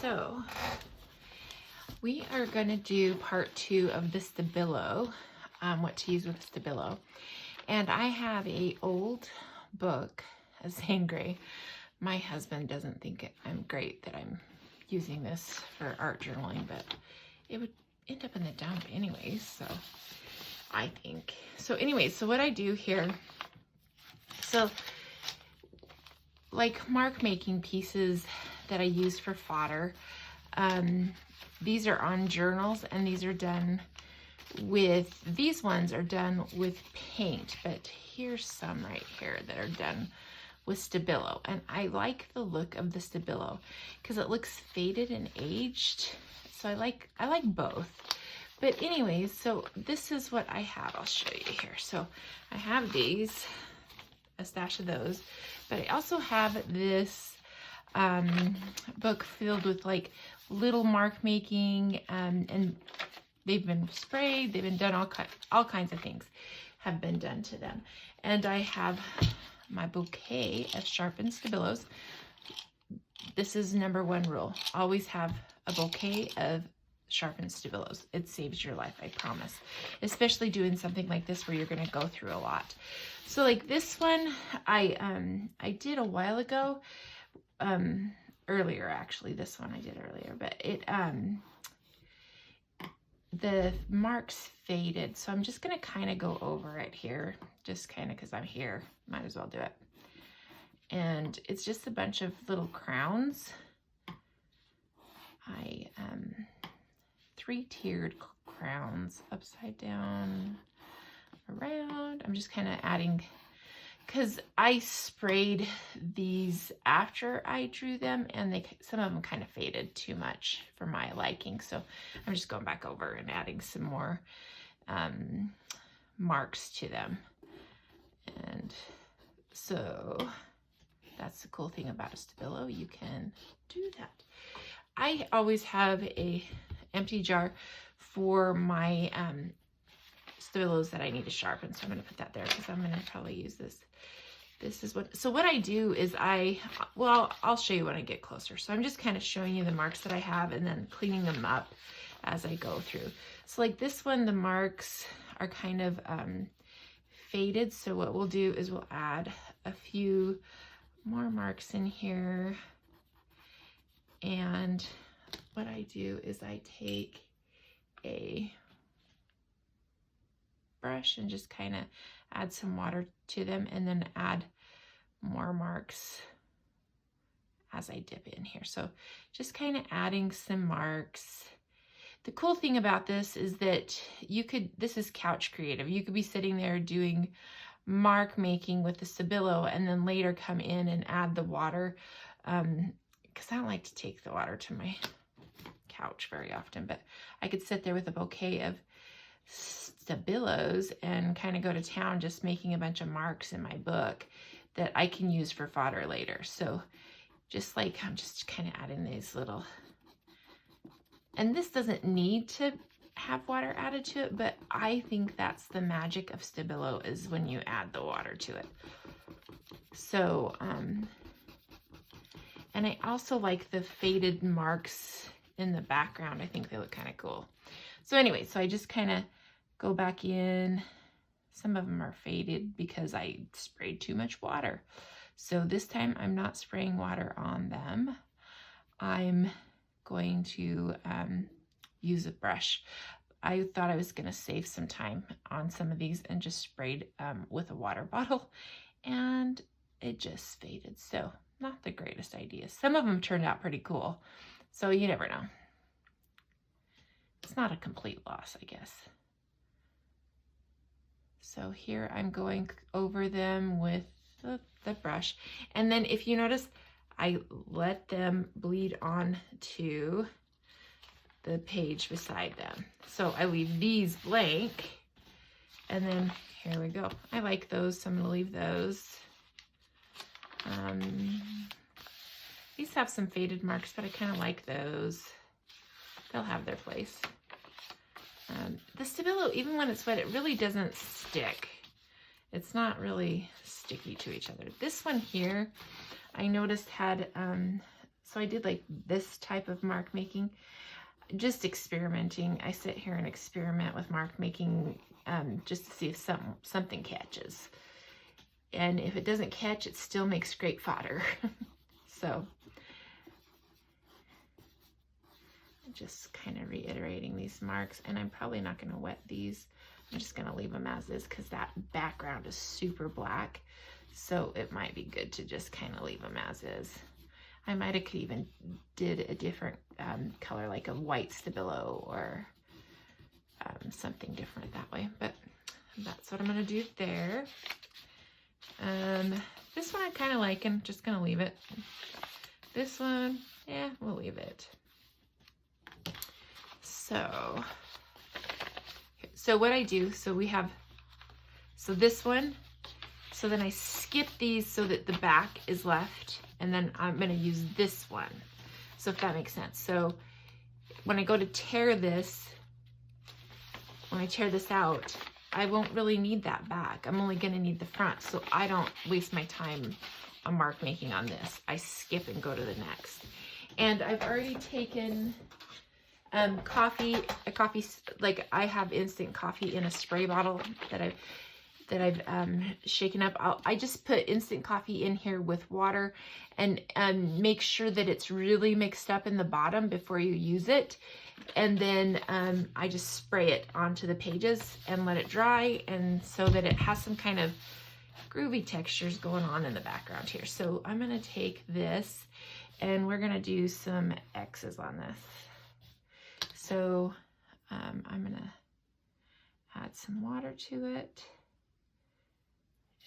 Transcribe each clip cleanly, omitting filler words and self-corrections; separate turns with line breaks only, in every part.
So we are going to do part 2 of the Stabilo, what to use with Stabilo. And I have a old book, a Sangre. My husband doesn't think I'm great that I'm using this for art journaling, but it would end up in the dump anyways, so I think. So anyways, so what I do here, so like mark making pieces that I use for fodder, these are on journals, and these are done with, these ones are done with paint, but here's some right here that are done with Stabilo, and I like the look of the Stabilo because it looks faded and aged, so I like both. But anyways, so this is what I have. I'll show you here. So I have these, a stash of those, but I also have this book filled with like little mark making, and they've been sprayed, they've been done, all kinds of things have been done to them. And I have my bouquet of sharpened Stabilos. This is #1 rule. Always have a bouquet of sharpened Stabilos. It saves your life, I promise. Especially doing something like this where you're going to go through a lot. So like this one, I did a while ago, earlier actually. This one I did earlier, but it the marks faded, so I'm just going to kind of go over it here, just kind of because I'm here, might as well do it. And it's just a bunch of little crowns. I 3-tiered crowns, upside down, around. I'm just kind of adding, because I sprayed these after I drew them, and some of them kind of faded too much for my liking. So I'm just going back over and adding some more marks to them. And so that's the cool thing about a Stabilo. You can do that. I always have a empty jar for my Stabilos that I need to sharpen. So I'm going to put that there because I'm going to probably use this. This is what I do is I'll show you when I get closer. So I'm just kind of showing you the marks that I have and then cleaning them up as I go through. So like this one, the marks are kind of faded. So what we'll do is we'll add a few more marks in here. And what I do is I take a brush and just kind of add some water to them, and then add more marks as I dip in here. So just kind of adding some marks. The cool thing about this is that this is couch creative. You could be sitting there doing mark making with the Stabilo and then later come in and add the water, because I don't like to take the water to my couch very often, but I could sit there with a bouquet of Stabilos and kind of go to town just making a bunch of marks in my book that I can use for fodder later. So just like I'm just kind of adding these little, and this doesn't need to have water added to it, but I think that's the magic of Stabilo, is when you add the water to it. So and I also like the faded marks in the background. I think they look kind of cool. So anyway, so I just kind of go back in. Some of them are faded because I sprayed too much water. So this time I'm not spraying water on them. I'm going to use a brush. I thought I was going to save some time on some of these and just sprayed with a water bottle, and it just faded. So not the greatest idea. Some of them turned out pretty cool. So you never know. It's not a complete loss, I guess. So here I'm going over them with the brush. And then if you notice, I let them bleed on to the page beside them. So I leave these blank, and then here we go. I like those, so I'm gonna leave those. These have some faded marks, but I kind of like those. They'll have their place. The Stabilo, even when it's wet, it really doesn't stick. It's not really sticky to each other. This one here, I noticed had So I did like this type of mark making, just experimenting. I sit here and experiment with mark making just to see if something catches. And if it doesn't catch, it still makes great fodder. So I'm just kind of reiterating these marks, and I'm probably not going to wet these. I'm just going to leave them as is because that background is super black. So it might be good to just kind of leave them as is. I might have even did a different color, like a white Stabilo or something different that way. But that's what I'm going to do there. This one I kind of like, and just going to leave it. This one, yeah, we'll leave it. So what I do, so this one, so then I skip these so that the back is left, and then I'm going to use this one. So if that makes sense. So when I go to tear this, when I tear this out, I won't really need that back. I'm only going to need the front. So I don't waste my time on mark making on this. I skip and go to the next. And I've already taken coffee, like I have instant coffee in a spray bottle that I've shaken up. I just put instant coffee in here with water and make sure that it's really mixed up in the bottom before you use it. And then I just spray it onto the pages and let it dry, and so that it has some kind of groovy textures going on in the background here. So I'm going to take this and we're going to do some X's on this. So I'm going to add some water to it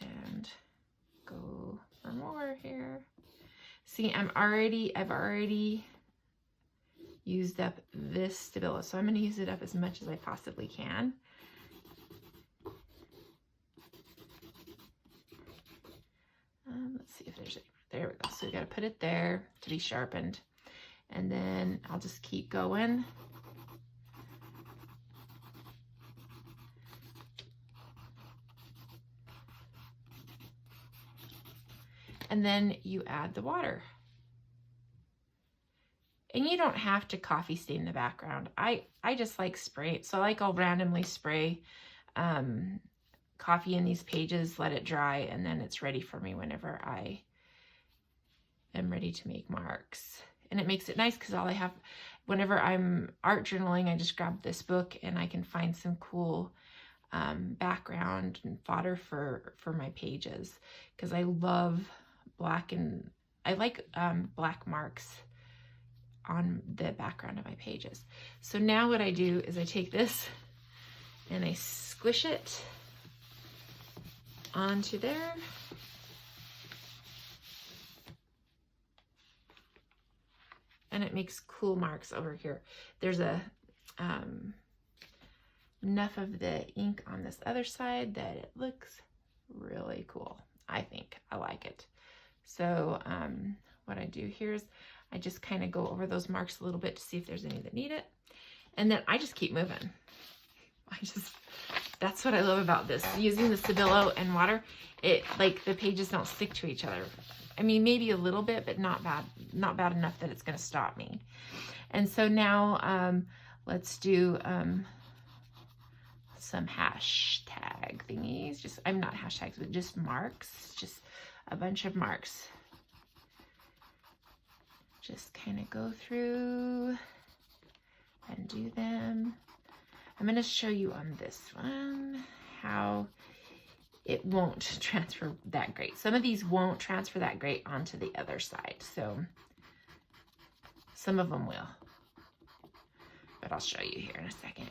and go for more here. See, I've already used up this Stabilo, so I'm going to use it up as much as I possibly can. Let's see if there's there we go. So we got to put it there to be sharpened, and then I'll just keep going. And then you add the water. And you don't have to coffee stain the background. I just like spray. So like I'll randomly spray coffee in these pages, let it dry, and then it's ready for me whenever I am ready to make marks. And it makes it nice because all I have, whenever I'm art journaling, I just grab this book and I can find some cool background and fodder for my pages, because I love black, and I like black marks on the background of my pages. So now what I do is I take this and I squish it onto there. And it makes cool marks over here. There's a enough of the ink on this other side that it looks really cool. I think I like it. So what I do here is I just kind of go over those marks a little bit to see if there's any that need it. And then I just keep moving. That's what I love about this. Using the Stabilo and water, it, like, the pages don't stick to each other. I mean, maybe a little bit, but not bad enough that it's going to stop me. And so now let's do some hashtag thingies. I'm not hashtags, but just marks. Just a bunch of marks. Just kind of go through and do them. I'm going to show you on this one how it won't transfer that great. Some of these won't transfer that great onto the other side. So some of them will, but I'll show you here in a second.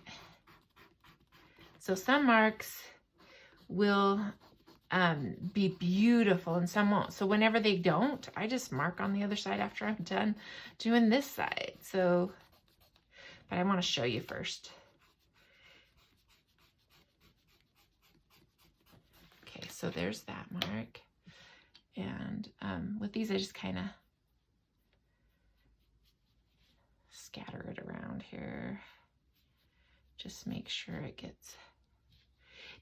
So some marks will be beautiful and some won't. So whenever they don't, I just mark on the other side after I'm done doing this side. So, but I want to show you first. Okay, so there's that mark. And with these, I just kind of scatter it around here. Just make sure it gets...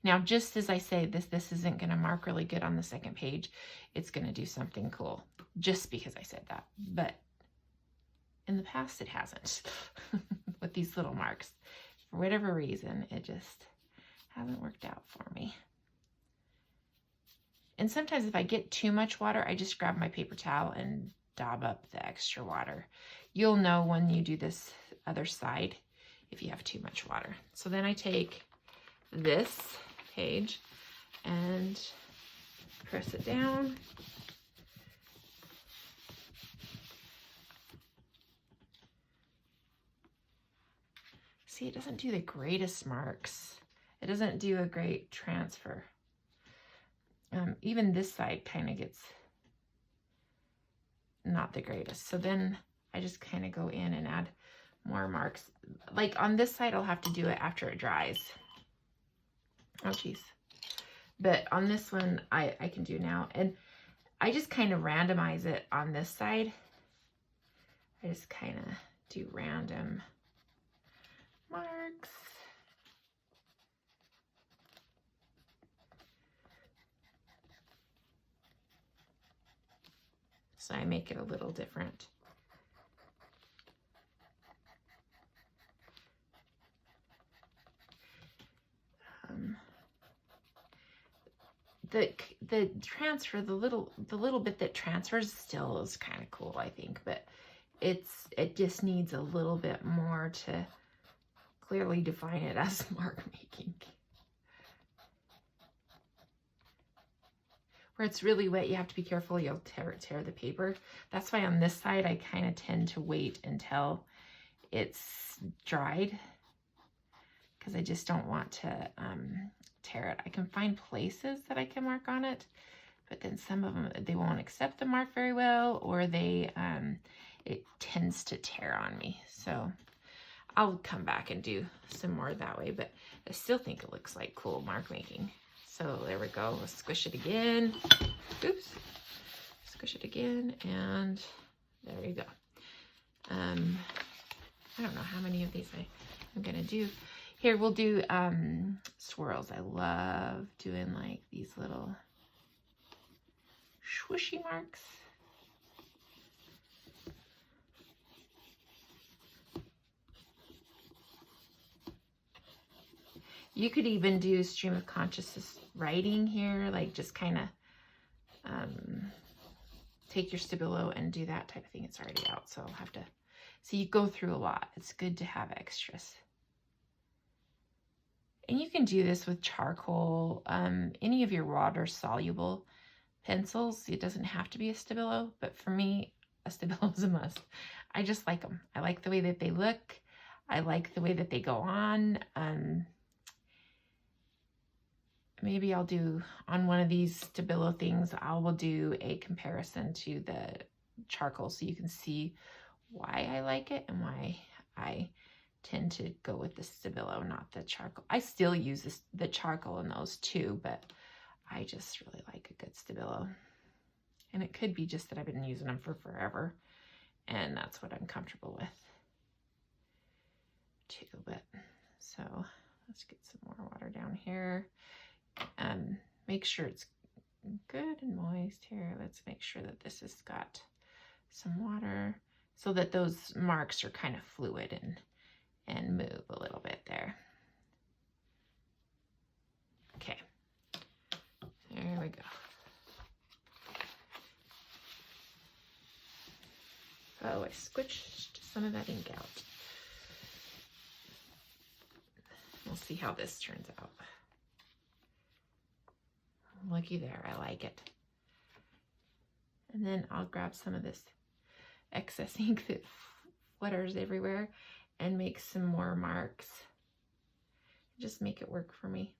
Now, just as I say this isn't going to mark really good on the second page. It's going to do something cool just because I said that. But in the past it hasn't with these little marks. For whatever reason, it just hasn't worked out for me. And sometimes if I get too much water, I just grab my paper towel and dab up the extra water. You'll know when you do this other side if you have too much water. So then I take this page and press it down. See, it doesn't do the greatest marks. It doesn't do a great transfer. Even this side kind of gets not the greatest. So then I just kind of go in and add more marks. Like on this side, I'll have to do it after it dries. Oh, geez. But on this one, I can do now. And I just kind of randomize it on this side. I just kind of do random marks. So I make it a little different. The transfer, the little bit that transfers still is kind of cool, I think, but it just needs a little bit more to clearly define it as mark making. Where it's really wet, you have to be careful, you'll tear the paper. That's why on this side, I kind of tend to wait until it's dried, because I just don't want to tear it. I can find places that I can mark on it, but then some of them, they won't accept the mark very well, or it tends to tear on me. So I'll come back and do some more that way, but I still think it looks like cool mark making. So there we go. Let's squish it again. Oops. Squish it again, and there you go. I don't know how many of these I'm gonna do. Here, we'll do swirls. I love doing like these little swooshy marks. You could even do stream of consciousness writing here, like just kind of take your Stabilo and do that type of thing. It's already out, so I'll have to, so you go through a lot. It's good to have extras. And you can do this with charcoal, any of your water soluble pencils. It doesn't have to be a Stabilo, but for me, a Stabilo is a must. I just like them. I like the way that they look. I like the way that they go on. Maybe I'll do on one of these Stabilo things, I will do a comparison to the charcoal so you can see why I like it and why I tend to go with the Stabilo, not the charcoal. I still use the charcoal in those too, but I just really like a good Stabilo. And it could be just that I've been using them for forever, and that's what I'm comfortable with too. But so let's get some more water down here. Make sure it's good and moist here. Let's make sure that this has got some water so that those marks are kind of fluid and move a little bit there. Okay, there we go. Oh, I squished some of that ink out. We'll see how this turns out. Looky there, I like it. And then I'll grab some of this excess ink that flutters everywhere and make some more marks. Just make it work for me.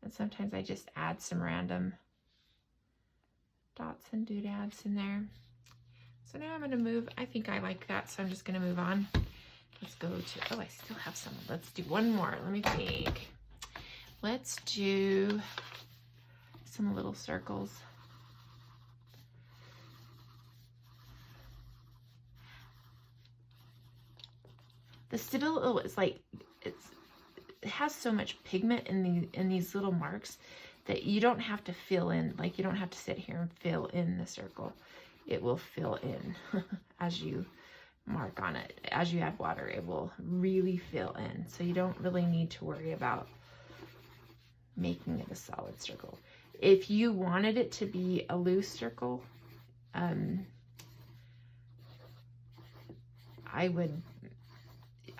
And sometimes I just add some random dots and doodads in there. So now I'm going to move. I think I like that, so I'm just going to move on. Let's go to, oh, I still have some. Let's do one more. Let me think. Let's do some little circles. The Stabilo is like, it has so much pigment in these little marks that you don't have to fill in, like you don't have to sit here and fill in the circle. It will fill in as you mark on it. As you add water, it will really fill in. So you don't really need to worry about making it a solid circle. If you wanted it to be a loose circle,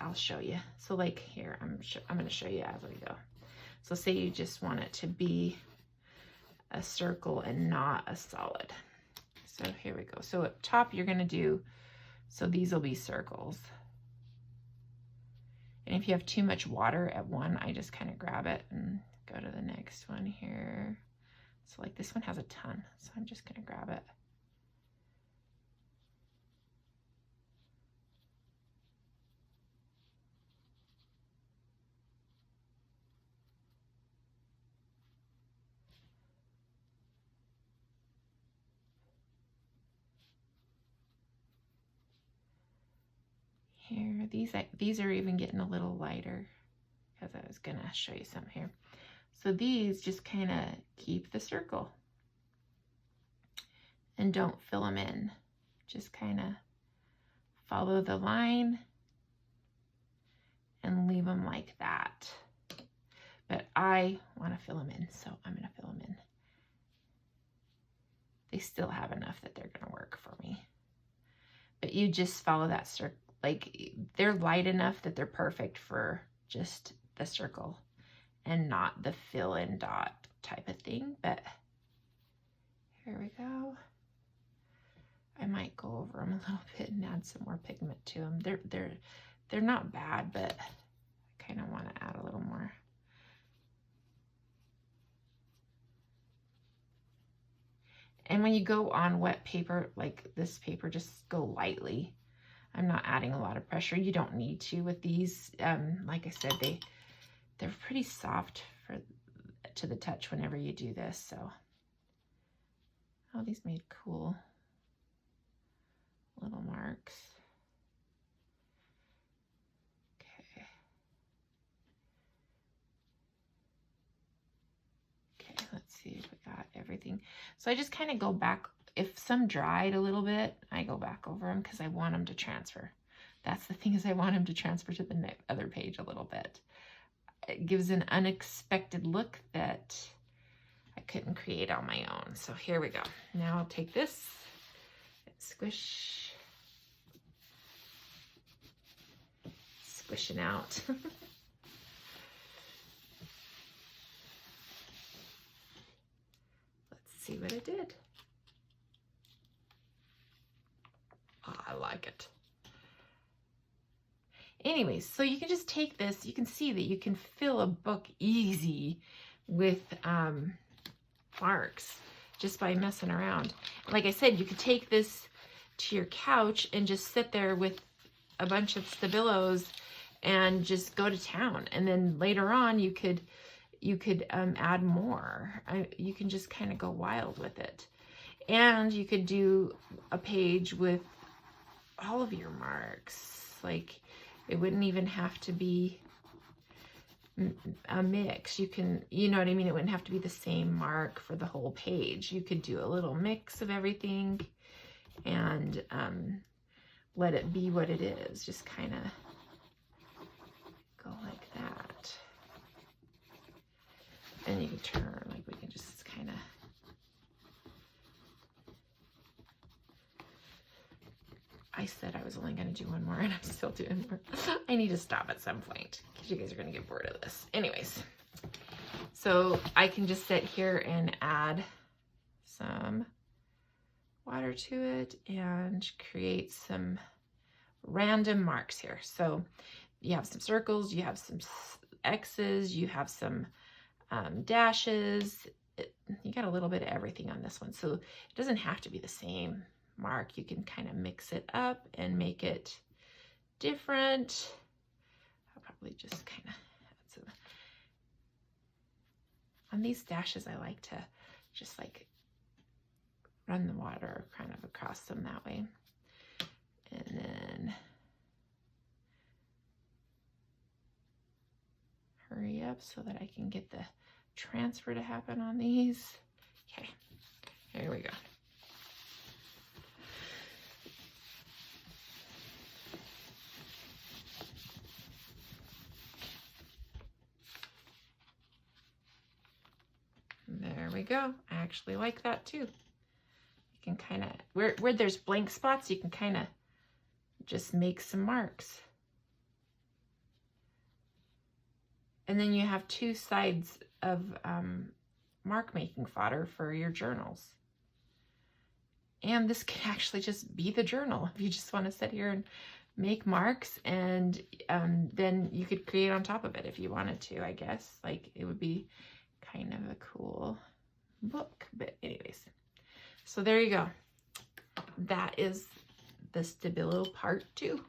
I'll show you. So like here, I'm going to show you as we go. So say you just want it to be a circle and not a solid. So here we go. So up top, you're going to do, so these will be circles. And if you have too much water at one, I just kind of grab it and go to the next one here. So like this one has a ton, so I'm just going to grab it. Here, these are even getting a little lighter because I was going to show you some here. So these just kind of keep the circle and don't fill them in. Just kind of follow the line and leave them like that. But I want to fill them in, so I'm going to fill them in. They still have enough that they're going to work for me. But you just follow that circle. Like, they're light enough that they're perfect for just the circle and not the fill-in dot type of thing. But here we go. I might go over them a little bit and add some more pigment to them. They're not bad, but I kind of want to add a little more. And when you go on wet paper, like this paper, just go lightly. I'm not adding a lot of pressure. You don't need to with these. Like I said, they're pretty soft to the touch whenever you do this. So, oh, these made cool little marks. Okay. Okay, let's see if we got everything. So I just kind of go back. If some dried a little bit, I go back over them because I want them to transfer. That's the thing, is I want them to transfer to the other page a little bit. It gives an unexpected look that I couldn't create on my own. So here we go. Now I'll take this and squish. Squishing out. Let's see what it did. Oh, I like it. Anyways, so you can just take this. You can see that you can fill a book easy with marks just by messing around. Like I said, you could take this to your couch and just sit there with a bunch of Stabilos and just go to town. And then later on, you could add more. You can just kind of go wild with it. And you could do a page with all of your marks. Like, it wouldn't even have to be a mix. You can, you know what I mean? It wouldn't have to be the same mark for the whole page. You could do a little mix of everything and let it be what it is. Just kind of go like that. And you can turn, like we can just kind of. I said I was only going to do one more and I'm still doing more. I need to stop at some point because you guys are going to get bored of this. Anyways, so I can just sit here and add some water to it and create some random marks here. So you have some circles, you have some X's, you have some dashes. You got a little bit of everything on this one. So it doesn't have to be the same mark. You can kind of mix it up and make it different. I'll probably just kind of add some. On these dashes, I like to just like run the water kind of across them that way. And then hurry up so that I can get the transfer to happen on these. Okay, here we go. There we go. I actually like that too. You can kind of, where there's blank spots, you can kind of just make some marks. And then you have two sides of mark making fodder for your journals. And this can actually just be the journal if you just want to sit here and make marks, and then you could create on top of it if you wanted to, I guess. Like, it would be kind of a cool book. But anyways, so there you go. That is the Stabilo part 2.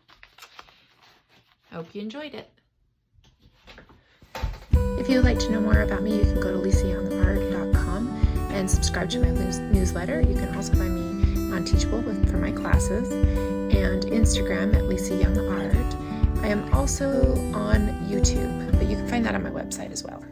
Hope you enjoyed it. If you would like to know more about me, you can go to lisayoungart.com and subscribe to my newsletter. You can also find me on Teachable for my classes, and Instagram at lisayoungart. I am also on YouTube, but you can find that on my website as well.